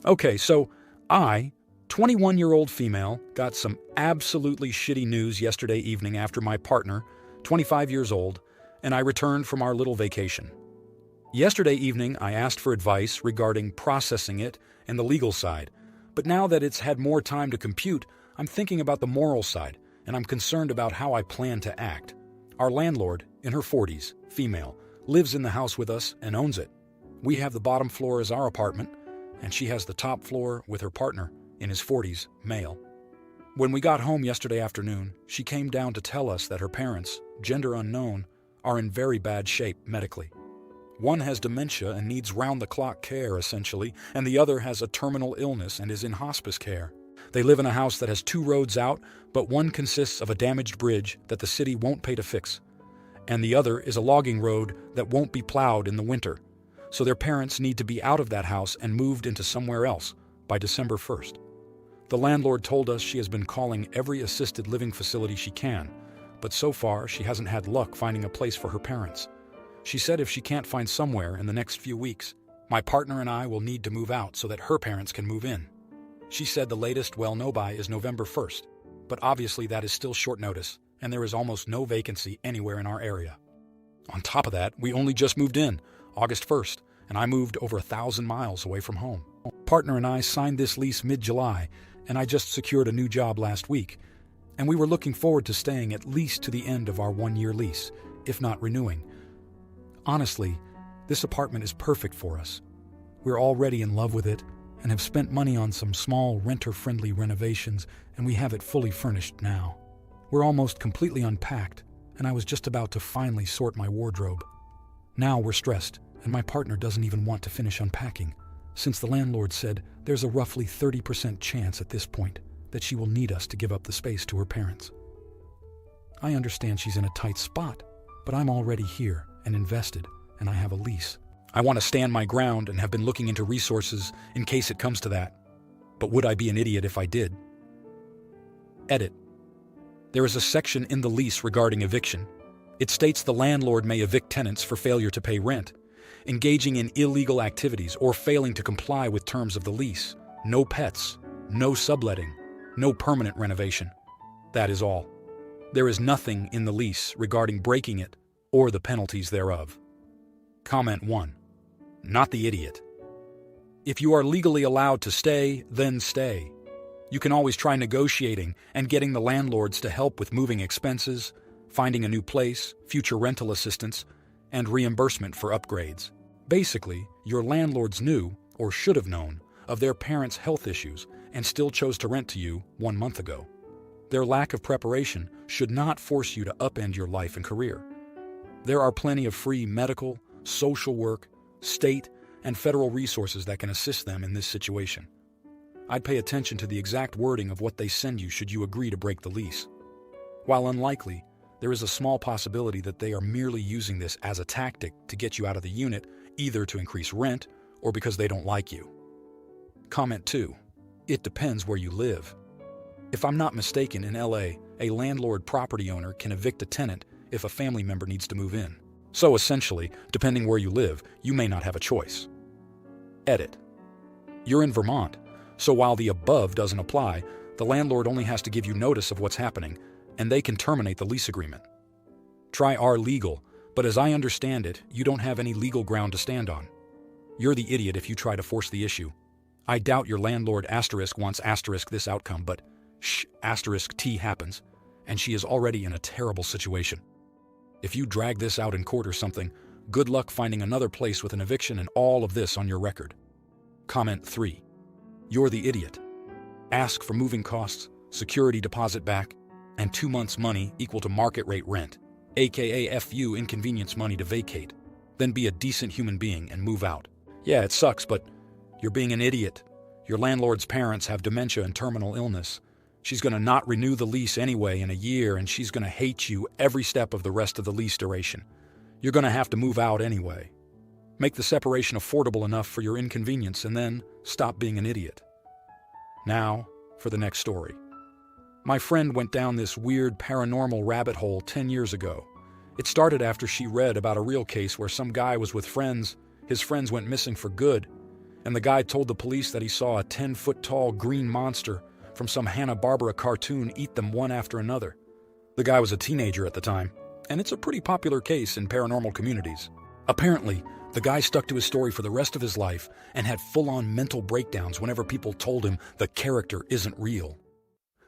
Okay, so I, 21-year-old female, got some absolutely shitty news yesterday evening after my partner, 25 years old, and I returned from our little vacation. Yesterday evening, I asked for advice regarding processing it and the legal side, but now that it's had more time to compute, I'm thinking about the moral side, and I'm concerned about how I plan to act. Our landlord, in her 40s, female, lives in the house with us and owns it. We have the bottom floor as our apartment, and she has the top floor with her partner, in his 40s, male. When we got home yesterday afternoon, she came down to tell us that her parents, gender unknown, are in very bad shape medically. One has dementia and needs round-the-clock care, essentially, and the other has a terminal illness and is in hospice care. They live in a house that has 2 roads out, but one consists of a damaged bridge that the city won't pay to fix, and the other is a logging road that won't be plowed in the winter. So their parents need to be out of that house and moved into somewhere else by December 1st. The landlord told us she has been calling every assisted living facility she can, but so far she hasn't had luck finding a place for her parents. She said if she can't find somewhere in the next few weeks, my partner and I will need to move out so that her parents can move in. She said the latest we'll know by is November 1st, but obviously that is still short notice, and there is almost no vacancy anywhere in our area. On top of that, we only just moved in, August 1st, and I moved over 1,000 miles away from home. Partner and I signed this lease mid-July, and I just secured a new job last week, and we were looking forward to staying at least to the end of our 1-year lease, if not renewing. Honestly, this apartment is perfect for us. We're already in love with it and have spent money on some small renter-friendly renovations, and we have it fully furnished now. We're almost completely unpacked, and I was just about to finally sort my wardrobe. Now we're stressed, and my partner doesn't even want to finish unpacking, since the landlord said there's a roughly 30% chance at this point that she will need us to give up the space to her parents. I understand she's in a tight spot, but I'm already here and invested, and I have a lease. I want to stand my ground and have been looking into resources in case it comes to that. But would I be an idiot if I did? Edit. There is a section in the lease regarding eviction. It states the landlord may evict tenants for failure to pay rent, engaging in illegal activities, or failing to comply with terms of the lease. No pets, no subletting, no permanent renovation. That is all. There is nothing in the lease regarding breaking it or the penalties thereof. Comment 1. Not the idiot. If you are legally allowed to stay, then stay. You can always try negotiating and getting the landlords to help with moving expenses, finding a new place, future rental assistance, and reimbursement for upgrades. Basically, your landlords knew, or should have known, of their parents' health issues and still chose to rent to you 1 month ago. Their lack of preparation should not force you to upend your life and career. There are plenty of free medical, social work, state, and federal resources that can assist them in this situation. I'd pay attention to the exact wording of what they send you should you agree to break the lease. While unlikely, there is a small possibility that they are merely using this as a tactic to get you out of the unit, either to increase rent or because they don't like you. Comment 2. It depends where you live. If I'm not mistaken, in LA, a landlord property owner can evict a tenant if a family member needs to move in. So essentially, depending where you live, you may not have a choice. Edit. You're in Vermont, so while the above doesn't apply, the landlord only has to give you notice of what's happening, and they can terminate the lease agreement. Try our legal, but as I understand it, you don't have any legal ground to stand on. You're the idiot if you try to force the issue. I doubt your landlord wants this outcome, but T happens, and she is already in a terrible situation. If you drag this out in court or something, good luck finding another place with an eviction and all of this on your record. Comment 3. You're the idiot. Ask for moving costs, security deposit back, and 2 months' money equal to market rate rent, aka FU inconvenience money to vacate. Then be a decent human being and move out. Yeah, it sucks, but you're being an idiot. Your landlord's parents have dementia and terminal illness. She's going to not renew the lease anyway in a year, and she's going to hate you every step of the rest of the lease duration. You're going to have to move out anyway. Make the separation affordable enough for your inconvenience, and then stop being an idiot. Now, for the next story. My friend went down this weird paranormal rabbit hole 10 years ago. It started after she read about a real case where some guy was with friends, his friends went missing for good, and the guy told the police that he saw a 10-foot-tall green monster from some Hanna-Barbera cartoon eat them one after another. The guy was a teenager at the time, and it's a pretty popular case in paranormal communities. Apparently, the guy stuck to his story for the rest of his life and had full-on mental breakdowns whenever people told him the character isn't real.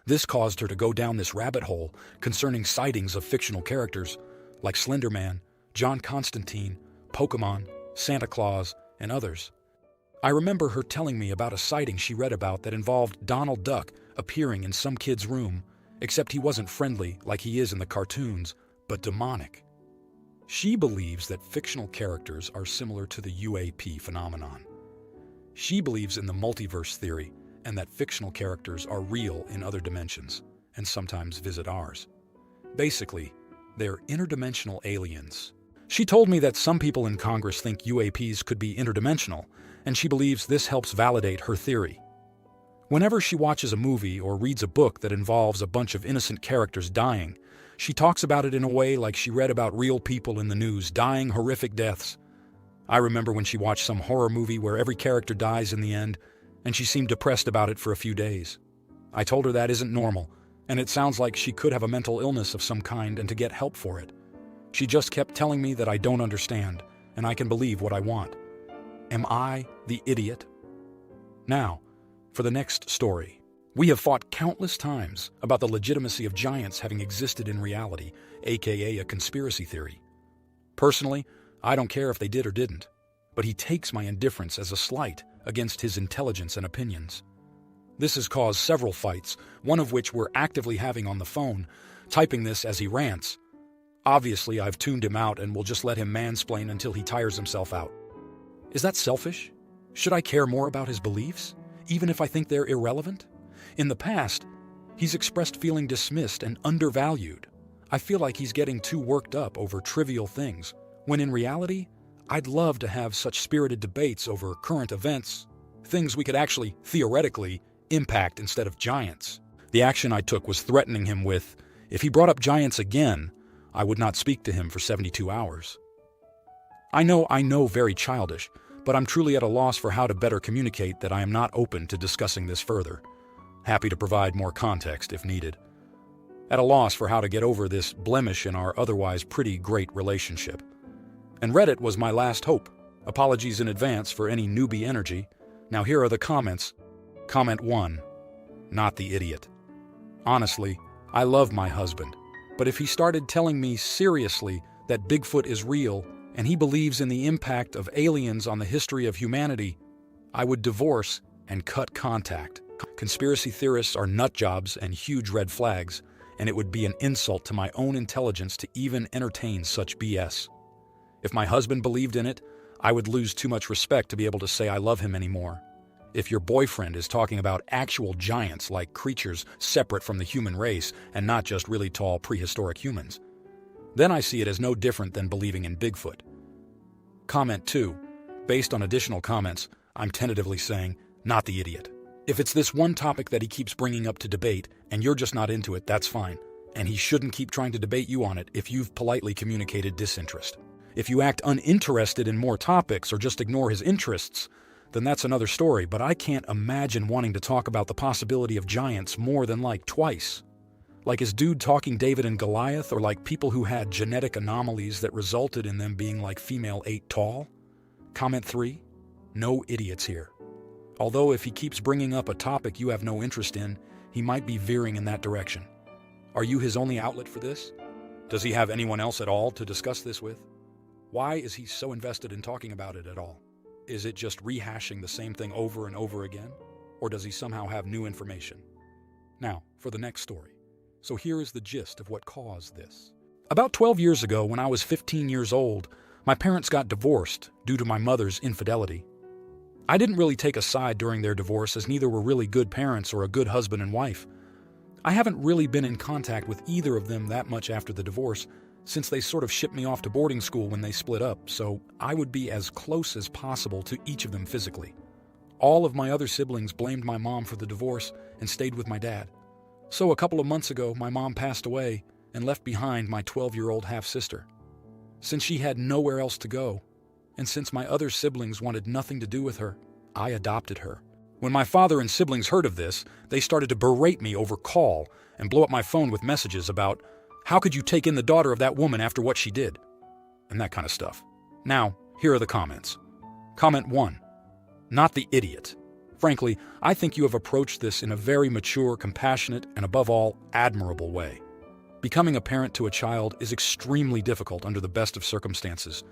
This caused her to go down this rabbit hole concerning sightings of fictional characters like Slender Man, John Constantine, Pokemon, Santa Claus, and others. I remember her telling me about a sighting she read about that involved Donald Duck appearing in some kid's room, except he wasn't friendly like he is in the cartoons, but demonic. She believes that fictional characters are similar to the UAP phenomenon. She believes in the multiverse theory and that fictional characters are real in other dimensions and sometimes visit ours. Basically, they're interdimensional aliens. She told me that some people in Congress think UAPs could be interdimensional, and she believes this helps validate her theory. Whenever she watches a movie or reads a book that involves a bunch of innocent characters dying, she talks about it in a way like she read about real people in the news dying horrific deaths. I remember when she watched some horror movie where every character dies in the end, and she seemed depressed about it for a few days. I told her that isn't normal, and it sounds like she could have a mental illness of some kind and to get help for it. She just kept telling me that I don't understand, and I can believe what I want. Am I the idiot? Now, for the next story. We have fought countless times about the legitimacy of giants having existed in reality, aka a conspiracy theory. Personally, I don't care if they did or didn't, but he takes my indifference as a slight against his intelligence and opinions. This has caused several fights, one of which we're actively having on the phone, typing this as he rants. Obviously, I've tuned him out and will just let him mansplain until he tires himself out. Is that selfish? Should I care more about his beliefs, even if I think they're irrelevant? In the past, he's expressed feeling dismissed and undervalued. I feel like he's getting too worked up over trivial things, when in reality, I'd love to have such spirited debates over current events, things we could actually, theoretically, impact instead of giants. The action I took was threatening him with, if he brought up giants again, I would not speak to him for 72 hours. I know very childish, but I'm truly at a loss for how to better communicate that I am not open to discussing this further. Happy to provide more context if needed. At a loss for how to get over this blemish in our otherwise pretty great relationship. And Reddit was my last hope. Apologies in advance for any newbie energy. Now here are the comments. Comment 1. Not the idiot. Honestly, I love my husband, but if he started telling me seriously that Bigfoot is real and he believes in the impact of aliens on the history of humanity, I would divorce and cut contact. Conspiracy theorists are nut jobs and huge red flags, and it would be an insult to my own intelligence to even entertain such BS. If my husband believed in it, I would lose too much respect to be able to say I love him anymore. If your boyfriend is talking about actual giants like creatures separate from the human race and not just really tall prehistoric humans, then I see it as no different than believing in Bigfoot. Comment 2. Based on additional comments, I'm tentatively saying, not the idiot. If it's this one topic that he keeps bringing up to debate and you're just not into it, that's fine. And he shouldn't keep trying to debate you on it if you've politely communicated disinterest. If you act uninterested in more topics or just ignore his interests, then that's another story, but I can't imagine wanting to talk about the possibility of giants more than like twice. Like is dude talking David and Goliath, or like people who had genetic anomalies that resulted in them being like female 8 tall? Comment 3. No idiots here. Although if he keeps bringing up a topic you have no interest in, he might be veering in that direction. Are you his only outlet for this? Does he have anyone else at all to discuss this with? Why is he so invested in talking about it at all? Is it just rehashing the same thing over and over again? Or does he somehow have new information? Now, for the next story. So here is the gist of what caused this. About 12 years ago, when I was 15 years old, my parents got divorced due to my mother's infidelity. I didn't really take a side during their divorce, as neither were really good parents or a good husband and wife. I haven't really been in contact with either of them that much after the divorce, since they sort of shipped me off to boarding school when they split up, so I would be as close as possible to each of them physically. All of my other siblings blamed my mom for the divorce and stayed with my dad. So a couple of months ago, my mom passed away and left behind my 12-year-old half-sister. Since she had nowhere else to go, and since my other siblings wanted nothing to do with her, I adopted her. When my father and siblings heard of this, they started to berate me over call and blow up my phone with messages about, how could you take in the daughter of that woman after what she did? And that kind of stuff. Now, here are the comments. Comment 1. Not the idiot. Frankly, I think you have approached this in a very mature, compassionate, and above all, admirable way. Becoming a parent to a child is extremely difficult under the best of circumstances.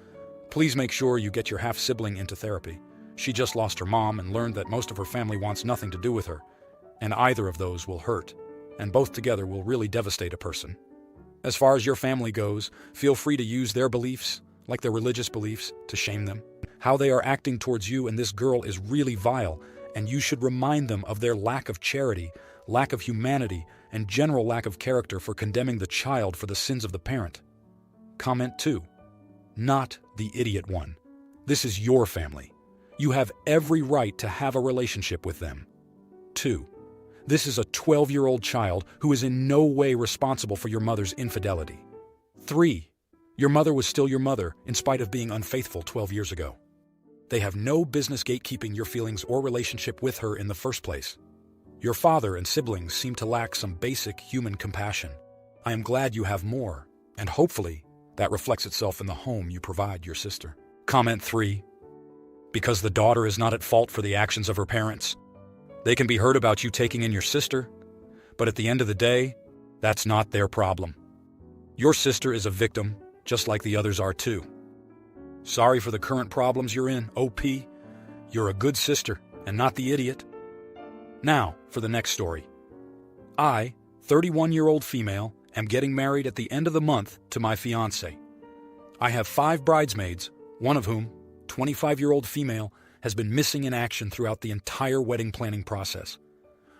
Please make sure you get your half-sibling into therapy. She just lost her mom and learned that most of her family wants nothing to do with her, and either of those will hurt, and both together will really devastate a person. As far as your family goes, feel free to use their beliefs, like their religious beliefs, to shame them. How they are acting towards you and this girl is really vile, and you should remind them of their lack of charity, lack of humanity, and general lack of character for condemning the child for the sins of the parent. Comment 2. Not the idiot one. This is your family. You have every right to have a relationship with them. 2. This is a 12-year-old child who is in no way responsible for your mother's infidelity. 3. Your mother was still your mother in spite of being unfaithful 12 years ago. They have no business gatekeeping your feelings or relationship with her in the first place. Your father and siblings seem to lack some basic human compassion. I am glad you have more, and hopefully that reflects itself in the home you provide your sister. Comment 3. Because the daughter is not at fault for the actions of her parents. They can be hurt about you taking in your sister, but at the end of the day, that's not their problem. Your sister is a victim, just like the others are too. Sorry for the current problems you're in, OP. You're a good sister, and not the idiot. Now, for the next story. I, 31-year-old female, am getting married at the end of the month to my fiancé. I have 5 bridesmaids, one of whom, 25-year-old female, has been missing in action throughout the entire wedding planning process.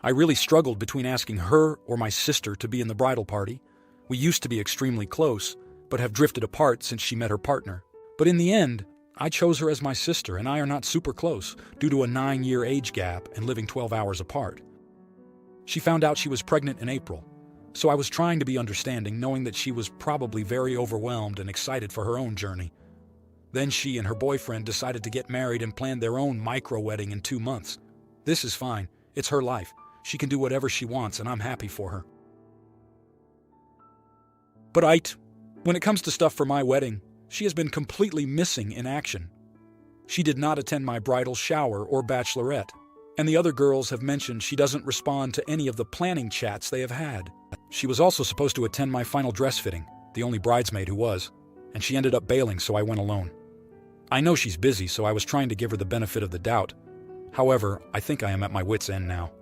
I really struggled between asking her or my sister to be in the bridal party. We used to be extremely close, but have drifted apart since she met her partner. But in the end, I chose her as my sister, and I are not super close due to a 9-year age gap and living 12 hours apart. She found out she was pregnant in April, so I was trying to be understanding, knowing that she was probably very overwhelmed and excited for her own journey. Then she and her boyfriend decided to get married and planned their own micro-wedding in 2 months. This is fine. It's her life. She can do whatever she wants, and I'm happy for her. But when it comes to stuff for my wedding, she has been completely missing in action. She did not attend my bridal shower or bachelorette, and the other girls have mentioned she doesn't respond to any of the planning chats they have had. She was also supposed to attend my final dress fitting, the only bridesmaid who was, and she ended up bailing, so I went alone. I know she's busy, so I was trying to give her the benefit of the doubt. However, I think I am at my wit's end now.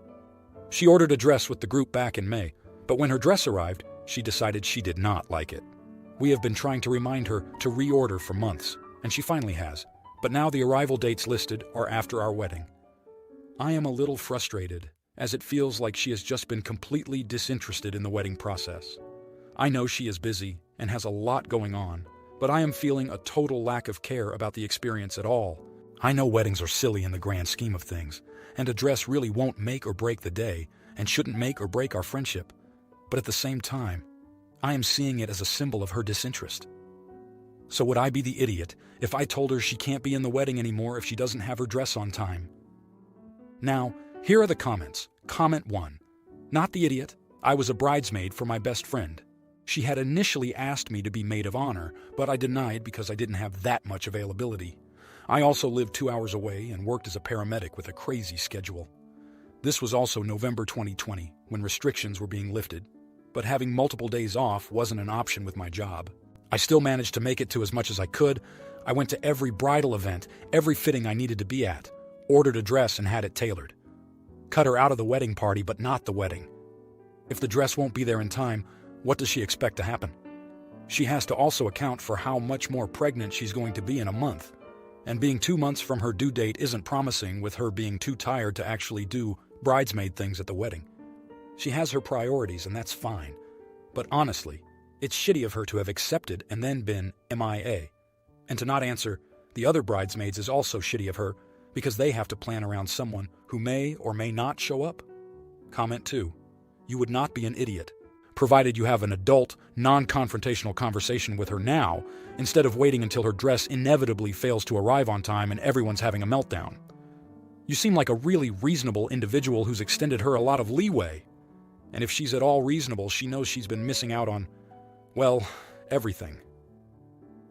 She ordered a dress with the group back in May, but when her dress arrived, she decided she did not like it. We have been trying to remind her to reorder for months, and she finally has, but now the arrival dates listed are after our wedding. I am a little frustrated, as it feels like she has just been completely disinterested in the wedding process. I know she is busy and has a lot going on, but I am feeling a total lack of care about the experience at all. I know weddings are silly in the grand scheme of things, and a dress really won't make or break the day, and shouldn't make or break our friendship. But at the same time, I am seeing it as a symbol of her disinterest. So would I be the idiot if I told her she can't be in the wedding anymore if she doesn't have her dress on time? Now, here are the comments. Comment 1. Not the idiot. I was a bridesmaid for my best friend. She had initially asked me to be maid of honor, but I denied because I didn't have that much availability. I also lived 2 hours away and worked as a paramedic with a crazy schedule. This was also November 2020, when restrictions were being lifted, but having multiple days off wasn't an option with my job. I still managed to make it to as much as I could. I went to every bridal event, every fitting I needed to be at, ordered a dress and had it tailored. Cut her out of the wedding party, but not the wedding. If the dress won't be there in time, what does she expect to happen? She has to also account for how much more pregnant she's going to be in a month. And being 2 months from her due date isn't promising, with her being too tired to actually do bridesmaid things at the wedding. She has her priorities, and that's fine. But honestly, it's shitty of her to have accepted and then been MIA. And to not answer the other bridesmaids is also shitty of her, because they have to plan around someone who may or may not show up. Comment 2. You would not be an idiot, provided you have an adult, non-confrontational conversation with her now, instead of waiting until her dress inevitably fails to arrive on time and everyone's having a meltdown. You seem like a really reasonable individual who's extended her a lot of leeway. And if she's at all reasonable, she knows she's been missing out on, well, everything.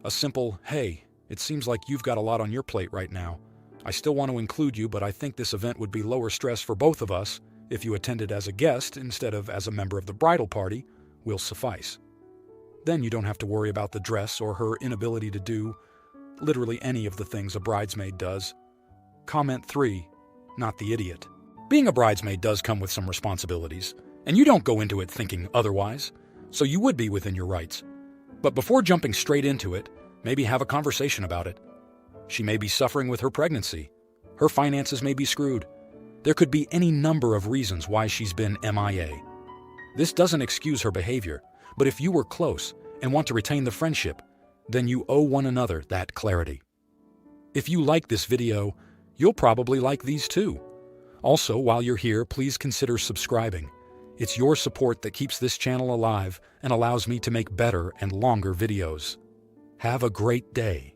A simple, hey, it seems like you've got a lot on your plate right now. I still want to include you, but I think this event would be lower stress for both of us if you attended as a guest instead of as a member of the bridal party will suffice. Then you don't have to worry about the dress or her inability to do literally any of the things a bridesmaid does. Comment 3, not the idiot. Being a bridesmaid does come with some responsibilities, and you don't go into it thinking otherwise, so you would be within your rights. But before jumping straight into it, maybe have a conversation about it. She may be suffering with her pregnancy. Her finances may be screwed. There could be any number of reasons why she's been MIA. This doesn't excuse her behavior, but if you were close and want to retain the friendship, then you owe one another that clarity. If you like this video, you'll probably like these too. Also, while you're here, please consider subscribing. It's your support that keeps this channel alive and allows me to make better and longer videos. Have a great day.